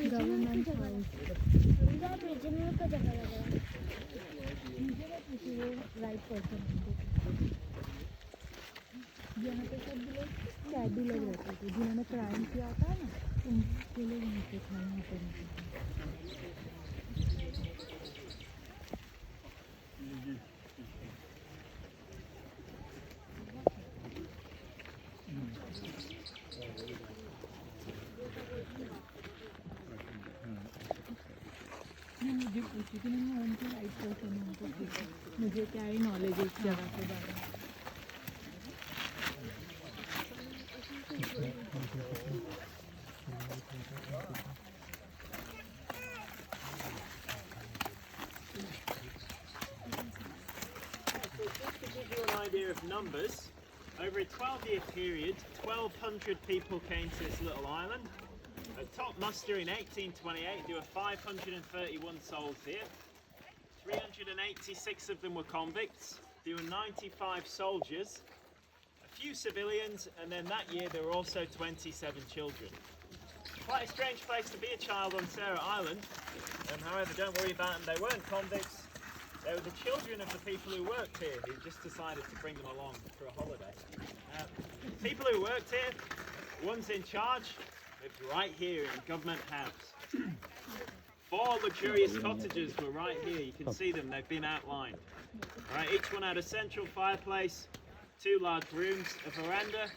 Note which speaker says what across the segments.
Speaker 1: government house. Right person. यहाँ पे सब लोग कैदी लोग रहते थे जिन्होंने क्राइम किया था ना उनके लोग यहाँ पे था यहाँ पे मुझे पूछी थी मैंने उनके राइट पर्सन उनको मुझे क्या ही नॉलेज है इस जगह के बारे में
Speaker 2: Of numbers, over a 12-year period, 1,200 people came to this little island. At top muster in 1828, there were 531 souls here. 386 of them were convicts. There were 95 soldiers, a few civilians, and then that year there were also 27 children. Quite a strange place to be a child on Sarah Island. However, don't worry about them, they weren't convicts. They were the children of the people who worked here who just decided to bring them along for a holiday. People who worked here, one's in charge, lived right here in Government House. 4 luxurious cottages were right here. You can see them, they've been outlined. Right, each one had a central fireplace, 2 large rooms, a veranda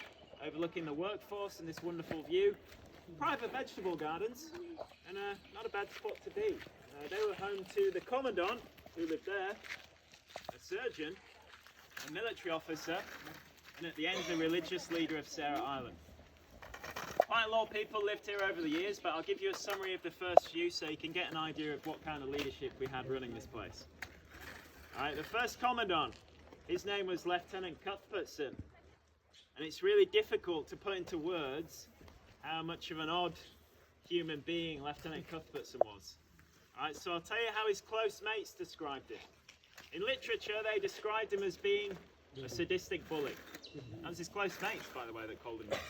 Speaker 2: overlooking the workforce and this wonderful view. Private vegetable gardens, and not a bad spot to be. They were home to the commandant, who lived there, a surgeon, a military officer, and at the end the religious leader of Sarah Island. Quite a lot of people lived here over the years, but I'll give you a summary of the first few so you can get an idea of what kind of leadership we had running this place. Alright, the first commandant, his name was Lieutenant Cuthbertson, and it's really difficult to put into words how much of an odd human being Lieutenant Cuthbertson was. Alright, so I'll tell you how his close mates described him. In literature, they described him as being a sadistic bully. That was his close mates, by the way, that called him that.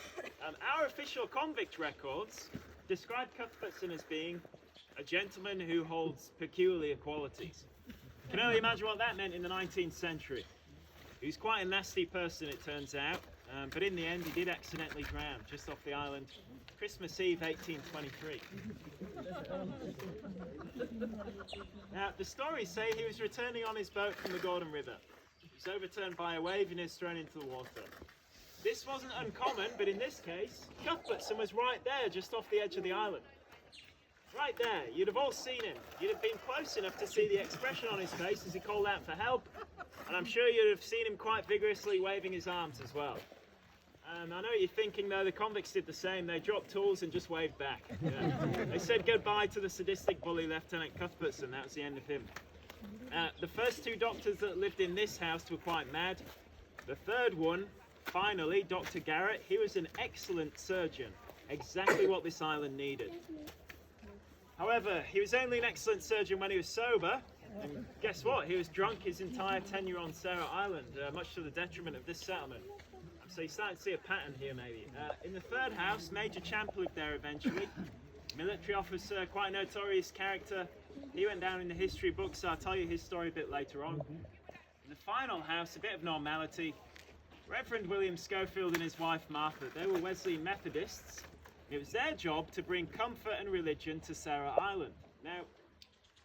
Speaker 2: Our official convict records describe Cuthbertson as being a gentleman who holds peculiar qualities. You can only imagine what that meant in the 19th century. He was quite a nasty person, it turns out, but in the end he did accidentally drown just off the island, Christmas Eve 1823. Now, the stories say he was returning on his boat from the Gordon River. He was overturned by a wave and he was thrown into the water. This wasn't uncommon, but in this case, Cuthbertson was right there, just off the edge of the island. Right there, you'd have all seen him. You'd have been close enough to see the expression on his face as he called out for help, and I'm sure you'd have seen him quite vigorously waving his arms as well. I know what you're thinking though, the convicts did the same. They dropped tools and just waved back. They said goodbye to the sadistic bully Lieutenant Cuthbertson. That was the end of him. The first 2 doctors that lived in this house were quite mad. The third one, finally, Dr. Garrett, he was an excellent surgeon. Exactly what this island needed. However, he was only an excellent surgeon when he was sober. And guess what? He was drunk his entire tenure on Sarah Island, much to the detriment of this settlement. So you're starting to see a pattern here, maybe. In the third house, Major Champ lived there eventually. Military officer, quite a notorious character. He went down in the history books, so I'll tell you his story a bit later on. In the final house, a bit of normality. Reverend William Schofield and his wife Martha, they were Wesleyan Methodists. It was their job to bring comfort and religion to Sarah Island. Now,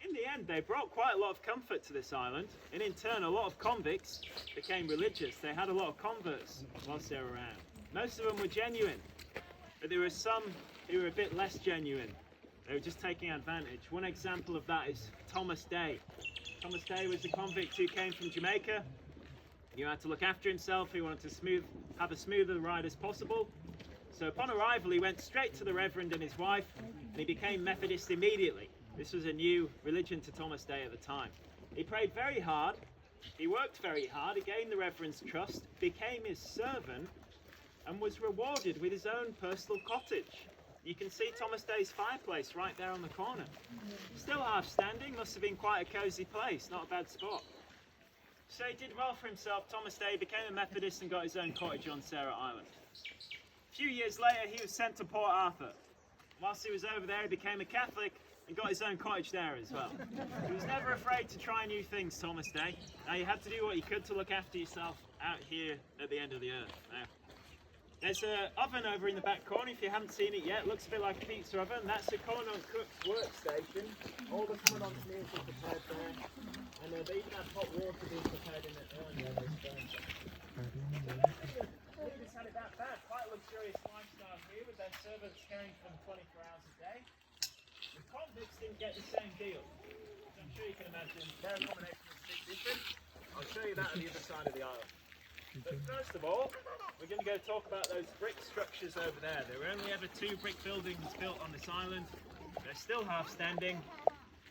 Speaker 2: in the end, they brought quite a lot of comfort to this island, and in turn, a lot of convicts became religious. They had a lot of converts whilst they were around. Most of them were genuine, but there were some who were a bit less genuine. They were just taking advantage. One example of that is Thomas Day. Thomas Day was a convict who came from Jamaica. He had to look after himself. He wanted to have a smoother ride as possible. So upon arrival, he went straight to the Reverend and his wife, and he became Methodist immediately. This was a new religion to Thomas Day at the time. He prayed very hard, he worked very hard, he gained the Reverend's trust, became his servant, and was rewarded with his own personal cottage. You can see Thomas Day's fireplace right there on the corner. Still half standing, must have been quite a cosy place, not a bad spot. So he did well for himself. Thomas Day became a Methodist and got his own cottage on Sarah Island. A few years later, he was sent to Port Arthur. whilst he was over there, he became a Catholic and got his own cottage there as well. He was never afraid to try new things, Thomas Day. Now, you had to do what you could to look after yourself out here at the end of the earth. Now, there's an oven over in the back corner, if you haven't seen it yet. It looks a bit like a pizza oven. That's a colonial cook's workstation. All the commandant's meals are prepared there. And they even have hot water being prepared in the urn there. Leaders had it that bad. Quite a luxurious lifestyle here with their servants caring for them 24 hours a day. The convicts didn't get the same deal. So I'm sure you can imagine their accommodation was a bit different. I'll show you that on the other side of the aisle. But first of all, we're going to go talk about those brick structures over there. There were only ever 2 brick buildings built on this island. They're still half standing.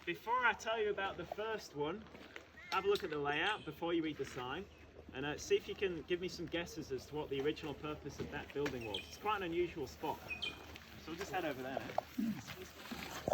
Speaker 2: Before I tell you about the first one, have a look at the layout before you read the sign and see if you can give me some guesses as to what the original purpose of that building was. It's quite an unusual spot. So we'll just head over there now.